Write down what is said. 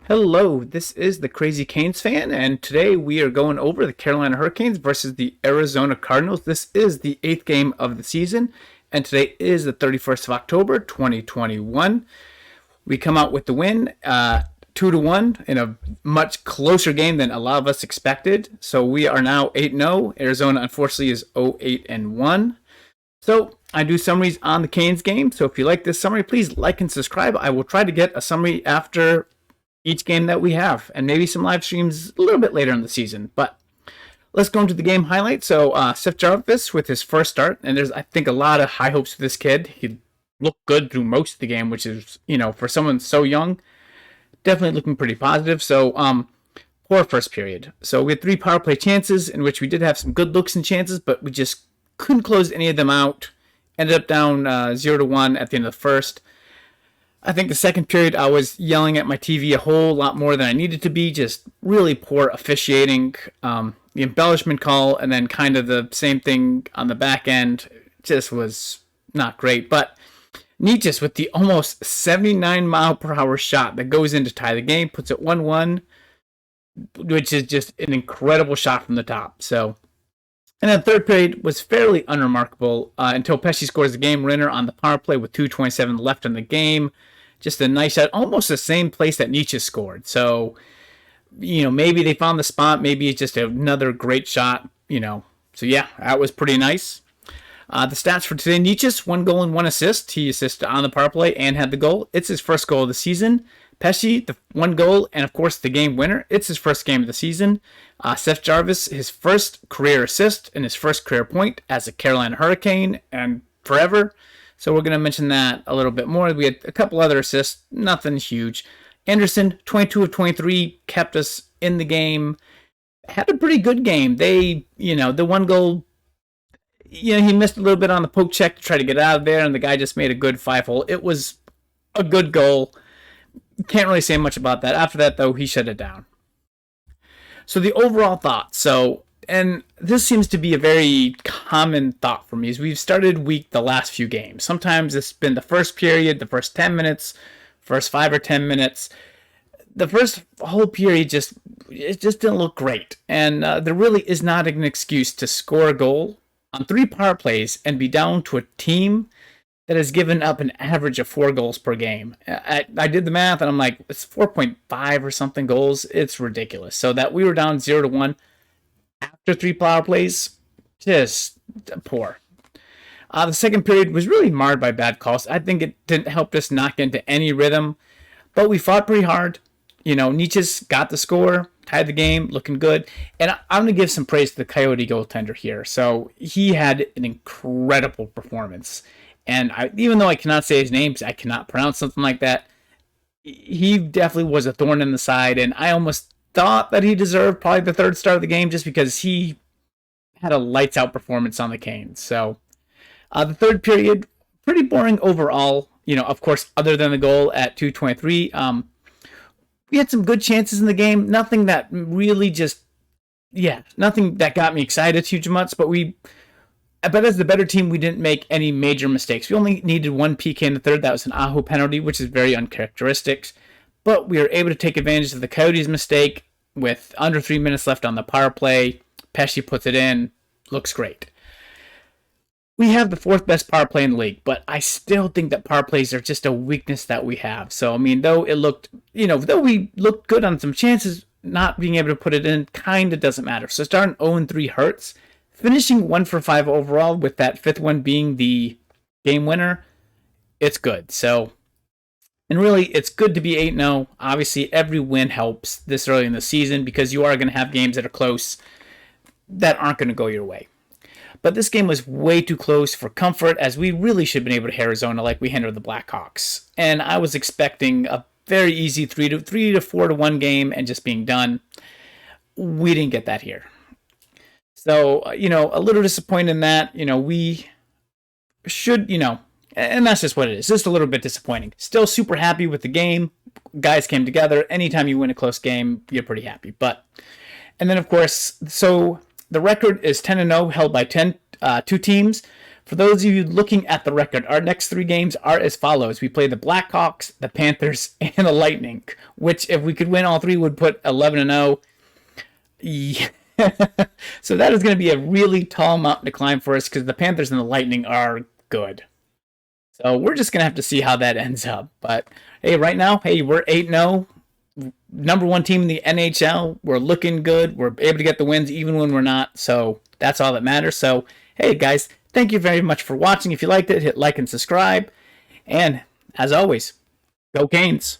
Hello, this is the Crazy Canes fan, and today we are going over the Carolina Hurricanes versus the Arizona Cardinals. This is the 8th game of the season, and today is the 31st of October, 2021. We come out with the win, 2-1 in a much closer game than a lot of us expected. So we are now 8-0. Arizona, unfortunately, is 0-8-1. So I do summaries on the Canes game. So if you like this summary, please like and subscribe. I will try to get a summary after each game that we have, and maybe some live streams a little bit later in the season. But let's go into the game highlights. So Seth Jarvis with his first start, and there's, I think, a lot of high hopes for this kid. He looked good through most of the game, which is, for someone so young, definitely looking pretty positive. So poor first period. So we had 3 power play chances in which we did have some good looks and chances, but we just couldn't close any of them out. Ended up down 0-1 at the end of the first. I think the second period I was yelling at my TV a whole lot more than I needed to be. Just really poor officiating. The embellishment call and then kind of the same thing on the back end just was not great. But Nietzsche with the almost 79-mile-per-hour shot that goes in to tie the game, puts it 1-1, which is just an incredible shot from the top. So, and then the third period was fairly unremarkable until Pesce scores the game winner on the power play with 2:27 left in the game. Just a nice shot, almost the same place that Nietzsche scored. So, maybe they found the spot. Maybe it's just another great shot, So, yeah, that was pretty nice. The stats for today, Nietzsche, 1 goal and 1 assist. He assisted on the power play and had the goal. It's his first goal of the season. Pesce, the 1 goal, and of course the game winner. It's his first game of the season. Seth Jarvis, his first career assist and his first career point as a Carolina Hurricane and forever. So we're going to mention that a little bit more. We had a couple other assists, nothing huge. Anderson, 22 of 23, kept us in the game. Had a pretty good game. They, the 1 goal, he missed a little bit on the poke check to try to get out of there, and the guy just made a good 5-hole. It was a good goal. Can't really say much about that. After that, though, he shut it down. So the overall thought. And this seems to be a very common thought for me, is we've started weak the last few games. Sometimes it's been the first period, the first 10 minutes, first 5 or 10 minutes. The first whole period just didn't look great. And there really is not an excuse to score a goal on 3 power plays and be down to a team that has given up an average of 4 goals per game. I did the math, and I'm like, it's 4.5 or something goals. It's ridiculous. So that we were down 0-1 after 3 power plays, just poor. The second period was really marred by bad calls. I think it didn't help us knock into any rhythm, but we fought pretty hard. Nietzsche's got the score, tied the game, looking good. And I'm going to give some praise to the Coyote goaltender here. So he had an incredible performance. And even though I cannot say his name, I cannot pronounce something like that, he definitely was a thorn in the side. And I almost thought that he deserved probably the 3rd star of the game just because he had a lights-out performance on the Canes. So the third period, pretty boring overall. Of course, other than the goal at 2:23. We had some good chances in the game. Nothing that really nothing that got me excited too much, but as the better team, we didn't make any major mistakes. We only needed 1 PK in the third. That was an Aho penalty, which is very uncharacteristic. But we were able to take advantage of the Coyotes' mistake with under 3 minutes left on the power play. Pesce puts it in. Looks great. We have the 4th best power play in the league, but I still think that power plays are just a weakness that we have. So, though it looked, though we looked good on some chances, not being able to put it in kind of doesn't matter. So starting 0-3 hurts. Finishing 1 for 5 overall with that 5th one being the game winner, it's good. So, and really, it's good to be 8-0. Obviously, every win helps this early in the season because you are going to have games that are close that aren't going to go your way. But this game was way too close for comfort, as we really should have been able to hit Arizona like we handled the Blackhawks. And I was expecting a very easy 3 to 4-1 game and just being done. We didn't get that here. So, a little disappointed in that. We should, and that's just what it is. Just a little bit disappointing. Still super happy with the game. Guys came together. Anytime you win a close game, you're pretty happy. And then, of course, so the record is 10-0, held by 2 teams. For those of you looking at the record, our next 3 games are as follows. We play the Blackhawks, the Panthers, and the Lightning, which if we could win all 3 would put 11-0. Yeah. So that is going to be a really tall mountain to climb for us because the Panthers and the Lightning are good. So we're just going to have to see how that ends up. But hey, right now, hey, we're 8-0. Number 1 team in the NHL. We're looking good. We're able to get the wins even when we're not. So that's all that matters. So, hey, guys, thank you very much for watching. If you liked it, hit like and subscribe. And as always, go Canes.